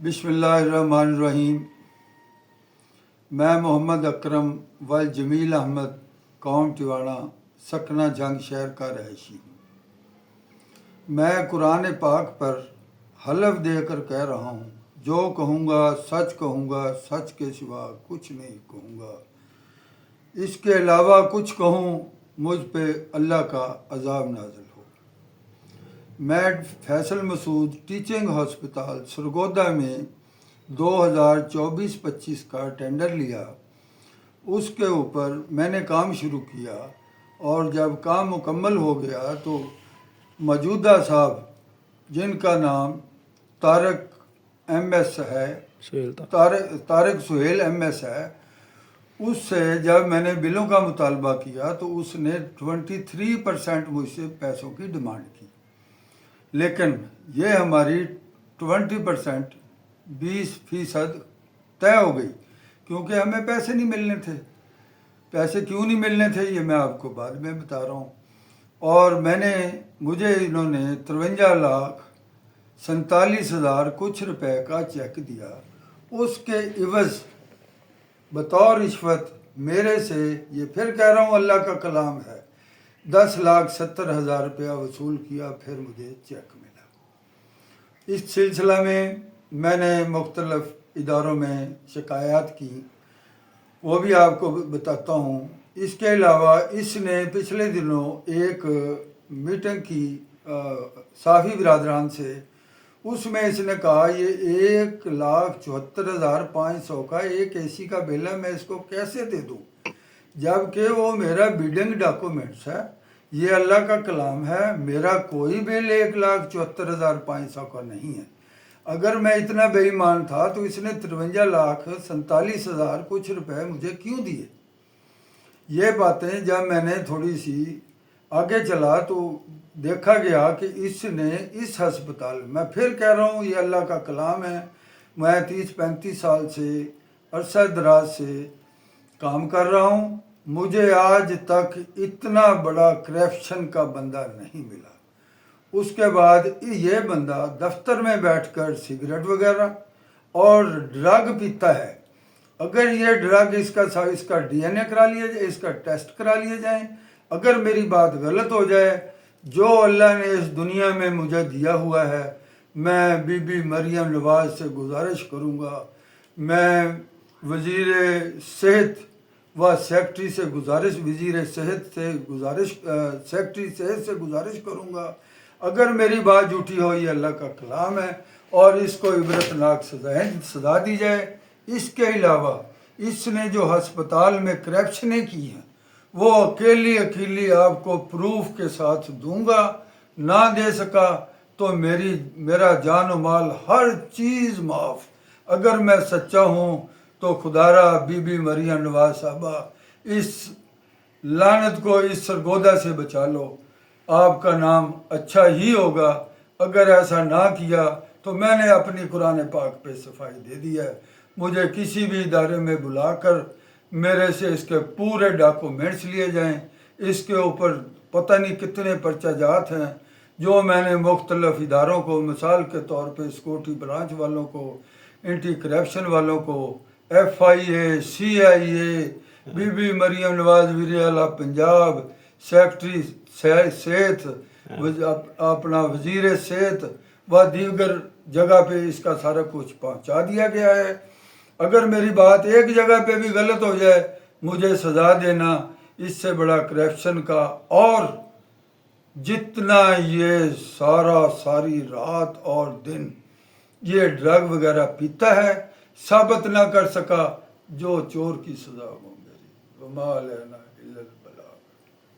बिस्मिल्लाहिर्रहमानिर्रहीम। मैं मोहम्मद अकरम वल जमील अहमद कौम टिवाणा सकना जंग शहर का रहायशी हूँ। मैं कुरान पाक पर हलफ देकर कह रहा हूँ, जो कहूँगा सच के सिवा कुछ नहीं कहूँगा। इसके अलावा कुछ कहूँ मुझ पे अल्लाह का अजाब नाज़िल हो। मैं फैसल मसूद टीचिंग हॉस्पिटल सरगोदा में 2024-25 का टेंडर लिया। उसके ऊपर मैंने काम शुरू किया और जब काम मुकम्मल हो गया तो मौजूदा साहब, जिनका नाम तारक एमएस है, तारक सुहेल एमएस है, उससे जब मैंने बिलों का मुतालबा किया तो उसने 23% मुझसे पैसों की डिमांड की। लेकिन ये हमारी 20% 20% तय हो गई, क्योंकि हमें पैसे नहीं मिलने थे। पैसे क्यों नहीं मिलने थे ये मैं आपको बाद में बता रहा हूँ। और मुझे इन्होंने 53,47,000 कुछ रुपए का चेक दिया। उसके इवज़ बतौर रिश्वत मेरे से, ये फिर कह रहा हूँ अल्लाह का कलाम है, 10,70,000 रुपया वसूल किया। फिर मुझे चेक मिला। इस सिलसिला में मैंने मुख्तलिफ इदारों में शिकायत की, वो भी आपको बताता हूँ। इसके अलावा इसने पिछले दिनों एक मीटिंग की साफ़ी बिरादरान से, उसमें इसने कहा ये 1,74,500 का एक एसी का बिल है, मैं इसको कैसे दे दूँ, जबकि वो मेरा बिल्डिंग डॉक्यूमेंट्स है। ये अल्लाह का कलाम है, मेरा कोई बिल 1,74,500 का नहीं है। अगर मैं इतना बेईमान था तो इसने 53,47,000 कुछ रुपए मुझे क्यों दिए। ये बातें जब मैंने थोड़ी सी आगे चला तो देखा गया कि इसने इस हस्पताल, मैं फिर कह रहा हूँ ये अल्लाह का कलाम है, मैं 30-35 साल से अरसा दराज से काम कर रहा हूँ, मुझे आज तक इतना बड़ा करप्शन का बंदा नहीं मिला। उसके बाद ये बंदा दफ्तर में बैठकर सिगरेट वगैरह और ड्रग पीता है। अगर ये ड्रग इसका डीएनए करा लिया जाए, इसका टेस्ट करा लिया जाए, अगर मेरी बात गलत हो जाए, जो अल्लाह ने इस दुनिया में मुझे दिया हुआ है, मैं बीबी मरियम नवाज से गुजारिश करूँगा, मैं वज़ीर सेहत व सेक्रेटरी से गुजारिश करूँगा, अगर मेरी बात झूठी हो, ये अल्लाह का कलाम है और इसको इबरतनाक सजा दी जाए। इसके अलावा इसने जो हस्पताल में करप्शनें की हैं वो अकेली आपको प्रूफ के साथ दूंगा। ना दे सका तो मेरा जान और माल हर चीज़ माफ़। अगर मैं सच्चा हूँ तो खुदारा बीबी मरियम नवाज साहबा, इस लानत को इस सरगोदा से बचा लो, आपका नाम अच्छा ही होगा। अगर ऐसा ना किया तो मैंने अपनी कुरान पाक पे सफाई दे दी है। मुझे किसी भी इदारे में बुलाकर मेरे से इसके पूरे डॉक्यूमेंट्स लिए जाएं। इसके ऊपर पता नहीं कितने पर्चाजात हैं जो मैंने मुख्तलिफ इदारों को, मिसाल के तौर पे सिक्योरिटी ब्रांच वालों को, एंटी करप्शन वालों को, FIA, CIA, बीबी मरियम नवाज वज़ीर आला पंजाब, सेक्रेटरी सेहत, अपना वज़ीर सेहत व दीगर जगह पे इसका सारा कुछ पहुंचा दिया गया है। अगर मेरी बात एक जगह पे भी गलत हो जाए, मुझे सजा देना। इससे बड़ा करप्शन का, और जितना ये सारी रात और दिन ये ड्रग वगैरह पीता है, साबित ना कर सका, जो चोर की सजा हो मेरी।